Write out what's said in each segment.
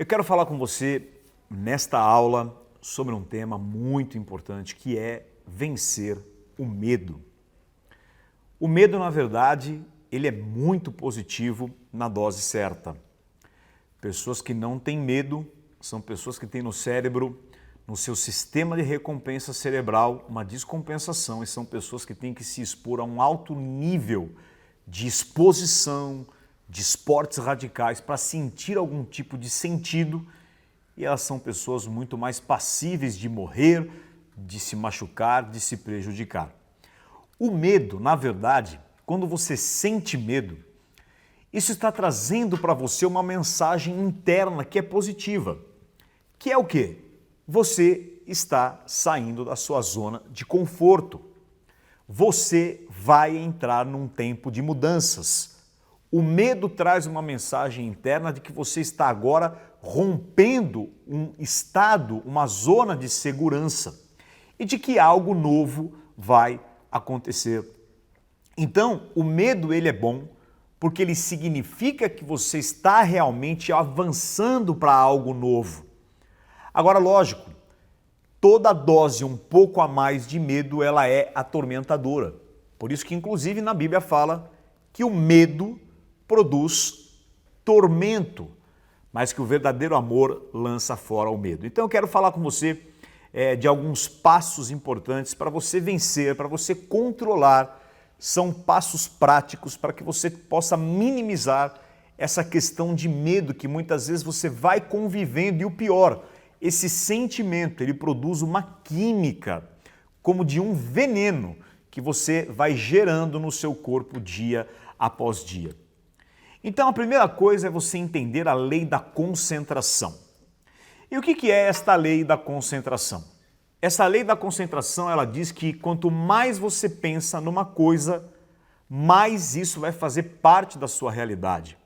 Eu quero falar com você nesta aula sobre um tema muito importante que é vencer o medo. O medo, na verdade, ele é muito positivo na dose certa. Pessoas que não têm medo são pessoas que têm no cérebro, no seu sistema de recompensa cerebral, uma descompensação, e são pessoas que têm que se expor a um alto nível de exposição, de esportes radicais para sentir algum tipo de sentido, e elas são pessoas muito mais passíveis de morrer, de se machucar, de se prejudicar. O medo, na verdade, quando você sente medo, isso está trazendo para você uma mensagem interna que é positiva, que é o quê? Você está saindo da sua zona de conforto. Você vai entrar num tempo de mudanças. O medo traz uma mensagem interna de que você está agora rompendo um estado, uma zona de segurança e de que algo novo vai acontecer. Então, o medo ele é bom porque ele significa que você está realmente avançando para algo novo. Agora, lógico, toda dose um pouco a mais de medo ela é atormentadora. Por isso que, inclusive, na Bíblia fala que o medo produz tormento, mas que o verdadeiro amor lança fora o medo. Então eu quero falar com você de alguns passos importantes para você vencer, para você controlar. São passos práticos para que você possa minimizar essa questão de medo que muitas vezes você vai convivendo. E o pior, esse sentimento, ele produz uma química como de um veneno que você vai gerando no seu corpo dia após dia. Então a primeira coisa é você entender a lei da concentração. E o que é esta lei da concentração? Essa lei da concentração, ela diz que quanto mais você pensa numa coisa, mais isso vai fazer parte da sua realidade.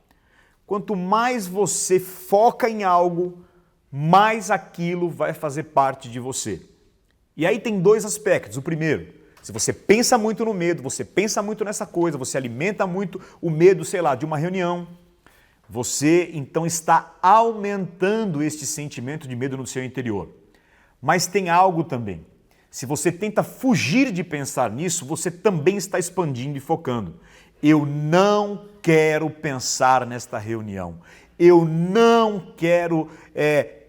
Quanto mais você foca em algo, mais aquilo vai fazer parte de você. E aí tem dois aspectos. O primeiro, se você pensa muito no medo, você pensa muito nessa coisa, você alimenta muito o medo, sei lá, de uma reunião, você então está aumentando este sentimento de medo no seu interior. Mas tem algo também. Se você tenta fugir de pensar nisso, você também está expandindo e focando. Eu não quero pensar nesta reunião. Eu não quero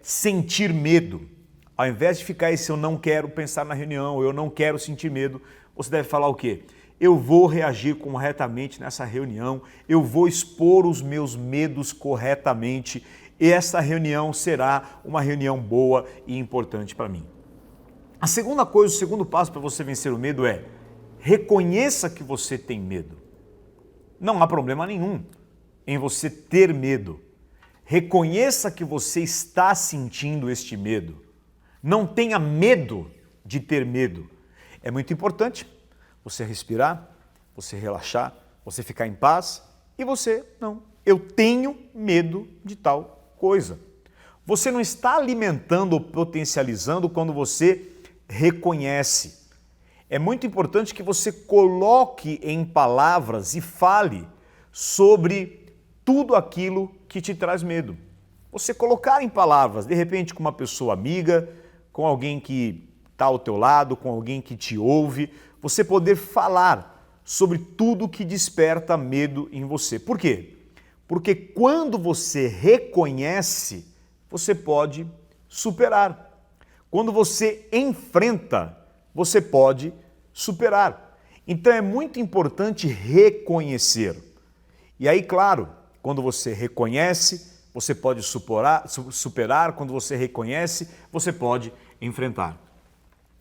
sentir medo. Ao invés de ficar esse eu não quero pensar na reunião, eu não quero sentir medo, você deve falar o quê? Eu vou reagir corretamente nessa reunião, eu vou expor os meus medos corretamente e essa reunião será uma reunião boa e importante para mim. A segunda coisa, o segundo passo para você vencer o medo é reconheça que você tem medo. Não há problema nenhum em você ter medo. Reconheça que você está sentindo este medo. Não tenha medo de ter medo. É muito importante você respirar, você relaxar, você ficar em paz e você não. Eu tenho medo de tal coisa. Você não está alimentando ou potencializando quando você reconhece. É muito importante que você coloque em palavras e fale sobre tudo aquilo que te traz medo. Você colocar em palavras, de repente com uma pessoa amiga, com alguém que está ao teu lado, com alguém que te ouve, você poder falar sobre tudo que desperta medo em você. Por quê? Porque quando você reconhece, você pode superar. Quando você enfrenta, você pode superar. Então é muito importante reconhecer. E aí, claro, quando você reconhece, você pode superar, quando você reconhece, você pode enfrentar.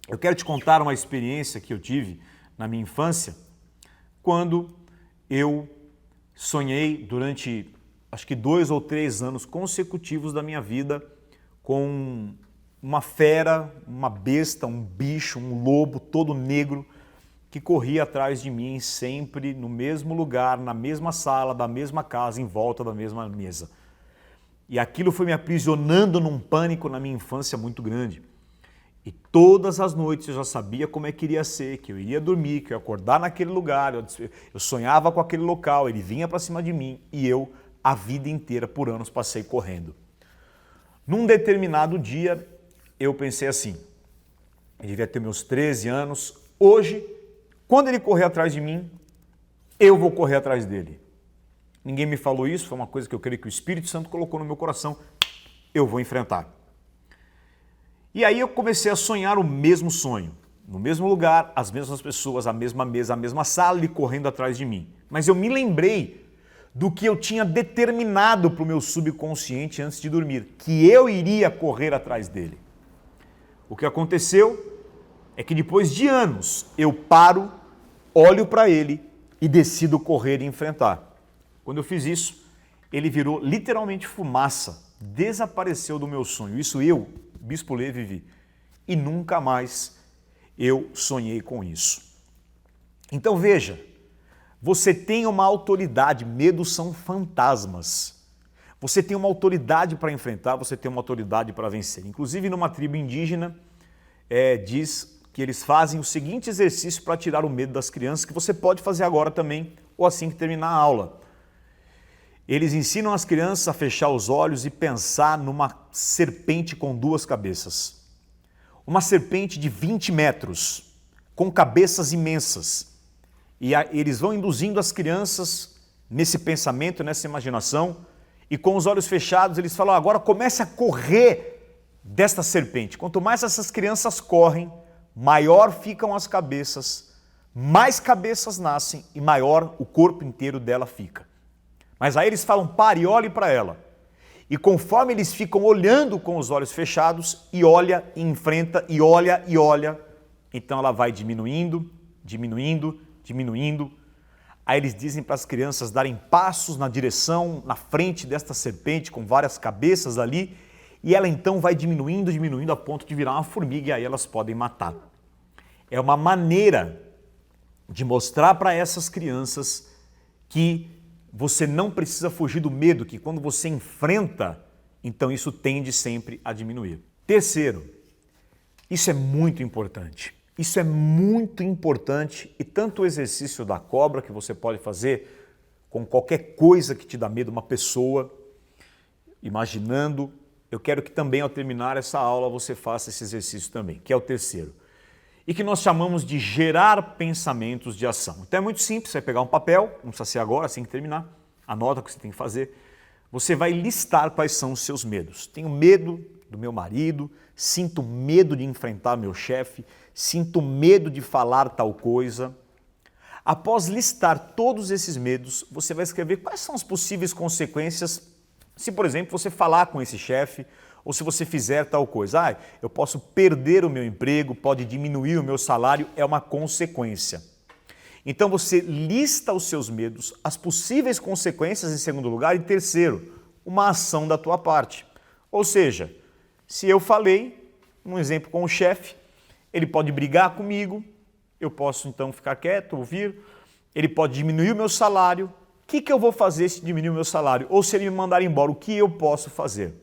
Eu quero te contar uma experiência que eu tive na minha infância, quando eu sonhei durante, acho que 2 ou 3 anos consecutivos da minha vida com uma fera, uma besta, um bicho, um lobo todo negro que corria atrás de mim sempre no mesmo lugar, na mesma sala, da mesma casa, em volta da mesma mesa. E aquilo foi me aprisionando num pânico na minha infância muito grande. E todas as noites eu já sabia como é que iria ser, que eu iria dormir, que eu ia acordar naquele lugar, eu sonhava com aquele local, ele vinha para cima de mim e eu, a vida inteira, por anos, passei correndo. Num determinado dia, eu pensei assim, eu devia ter meus 13 anos, hoje, quando ele correr atrás de mim, eu vou correr atrás dele. Ninguém me falou isso, foi uma coisa que eu creio que o Espírito Santo colocou no meu coração, eu vou enfrentar. E aí eu comecei a sonhar o mesmo sonho, no mesmo lugar, as mesmas pessoas, a mesma mesa, a mesma sala, ele correndo atrás de mim. Mas eu me lembrei do que eu tinha determinado para o meu subconsciente antes de dormir, que eu iria correr atrás dele. O que aconteceu é que depois de anos eu paro, olho para ele e decido correr e enfrentar. Quando eu fiz isso, ele virou literalmente fumaça, desapareceu do meu sonho. Isso eu, Bispo Lê, vivi. E nunca mais eu sonhei com isso. Então veja, você tem uma autoridade, medos são fantasmas. Você tem uma autoridade para enfrentar, você tem uma autoridade para vencer. Inclusive numa tribo indígena, diz que eles fazem o seguinte exercício para tirar o medo das crianças, que você pode fazer agora também, ou assim que terminar a aula. Eles ensinam as crianças a fechar os olhos e pensar numa serpente com duas cabeças. Uma serpente de 20 metros, com cabeças imensas. E eles vão induzindo as crianças nesse pensamento, nessa imaginação, e com os olhos fechados eles falam, agora comece a correr desta serpente. Quanto mais essas crianças correm, maior ficam as cabeças, mais cabeças nascem e maior o corpo inteiro dela fica. Mas aí eles falam, pare e olhe para ela. E conforme eles ficam olhando com os olhos fechados, e olha, e enfrenta, e olha, então ela vai diminuindo, diminuindo, diminuindo. Aí eles dizem para as crianças darem passos na direção, na frente desta serpente, com várias cabeças ali, e ela então vai diminuindo, diminuindo, a ponto de virar uma formiga, e aí elas podem matar. É uma maneira de mostrar para essas crianças que você não precisa fugir do medo, que quando você enfrenta, então isso tende sempre a diminuir. Terceiro, isso é muito importante. Isso é muito importante e tanto o exercício da cobra que você pode fazer com qualquer coisa que te dá medo, uma pessoa, imaginando, eu quero que também ao terminar essa aula você faça esse exercício também, que é o terceiro. E que nós chamamos de gerar pensamentos de ação. Então é muito simples, você vai pegar um papel, não precisa ser agora, assim que terminar, anota o que você tem que fazer. Você vai listar quais são os seus medos. Tenho medo do meu marido, sinto medo de enfrentar meu chefe, sinto medo de falar tal coisa. Após listar todos esses medos, você vai escrever quais são as possíveis consequências se, por exemplo, você falar com esse chefe, ou se você fizer tal coisa, eu posso perder o meu emprego, pode diminuir o meu salário, é uma consequência. Então você lista os seus medos, as possíveis consequências em segundo lugar e terceiro, uma ação da tua parte. Ou seja, se eu falei, um exemplo com o chefe, ele pode brigar comigo, eu posso então ficar quieto, ouvir, ele pode diminuir o meu salário, o que eu vou fazer se diminuir o meu salário? Ou se ele me mandar embora, o que eu posso fazer?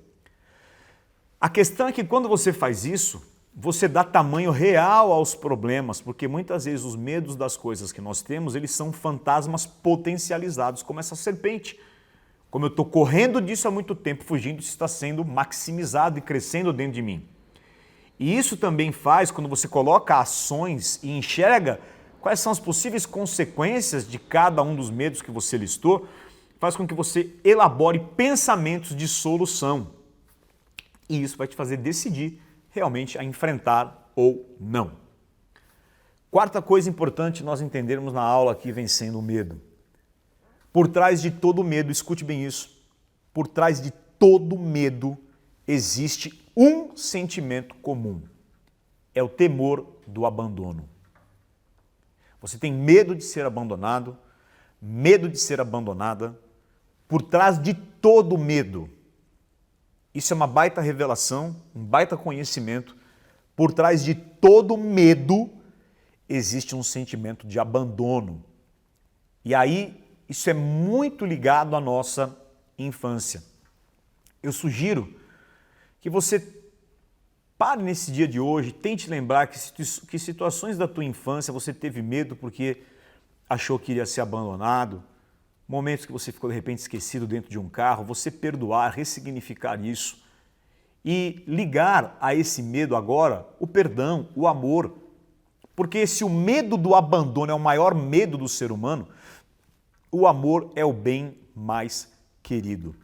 A questão é que quando você faz isso, você dá tamanho real aos problemas, porque muitas vezes os medos das coisas que nós temos, eles são fantasmas potencializados, como essa serpente. Como eu estou correndo disso há muito tempo, fugindo, isso está sendo maximizado e crescendo dentro de mim. E isso também faz, quando você coloca ações e enxerga quais são as possíveis consequências de cada um dos medos que você listou, faz com que você elabore pensamentos de solução. E isso vai te fazer decidir realmente a enfrentar ou não. Quarta coisa importante nós entendermos na aula aqui, vencendo o medo. Por trás de todo medo, escute bem isso, por trás de todo medo existe um sentimento comum. É o temor do abandono. Você tem medo de ser abandonado, medo de ser abandonada. Por trás de todo medo, isso é uma baita revelação, um baita conhecimento. Por trás de todo medo existe um sentimento de abandono. E aí, isso é muito ligado à nossa infância. Eu sugiro que você pare nesse dia de hoje, tente lembrar que situações da tua infância você teve medo porque achou que iria ser abandonado, momentos que você ficou de repente esquecido dentro de um carro, você perdoar, ressignificar isso e ligar a esse medo agora o perdão, o amor. Porque se o medo do abandono é o maior medo do ser humano, o amor é o bem mais querido.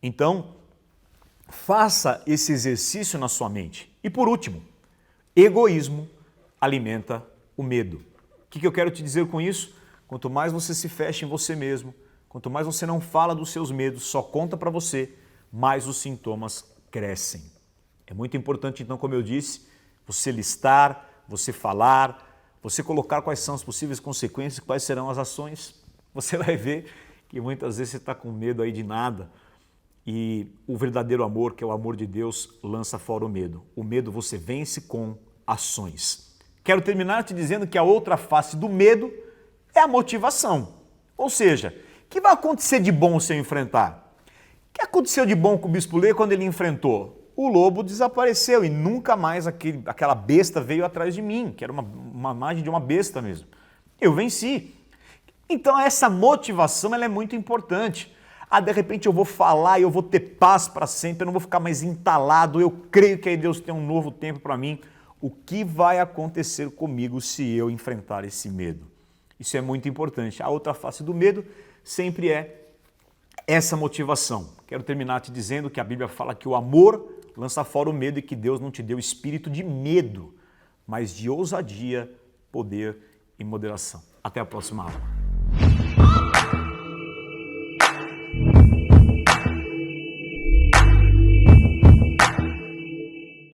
Então, faça esse exercício na sua mente. E por último, egoísmo alimenta o medo. O que eu quero te dizer com isso? Quanto mais você se fecha em você mesmo, quanto mais você não fala dos seus medos, só conta para você, mais os sintomas crescem. É muito importante, então, como eu disse, você listar, você falar, você colocar quais são as possíveis consequências, quais serão as ações. Você vai ver que muitas vezes você está com medo aí de nada e o verdadeiro amor, que é o amor de Deus, lança fora o medo. O medo você vence com ações. Quero terminar te dizendo que a outra face do medo é a motivação. Ou seja, o que vai acontecer de bom se eu enfrentar? O que aconteceu de bom com o Bispo Lê quando ele enfrentou? O lobo desapareceu e nunca mais aquela besta veio atrás de mim, que era uma imagem de uma besta mesmo. Eu venci. Então essa motivação ela é muito importante. De repente eu vou falar e eu vou ter paz para sempre, eu não vou ficar mais entalado, eu creio que aí Deus tem um novo tempo para mim. O que vai acontecer comigo se eu enfrentar esse medo? Isso é muito importante. A outra face do medo sempre é essa motivação. Quero terminar te dizendo que a Bíblia fala que o amor lança fora o medo e que Deus não te deu espírito de medo, mas de ousadia, poder e moderação. Até a próxima aula.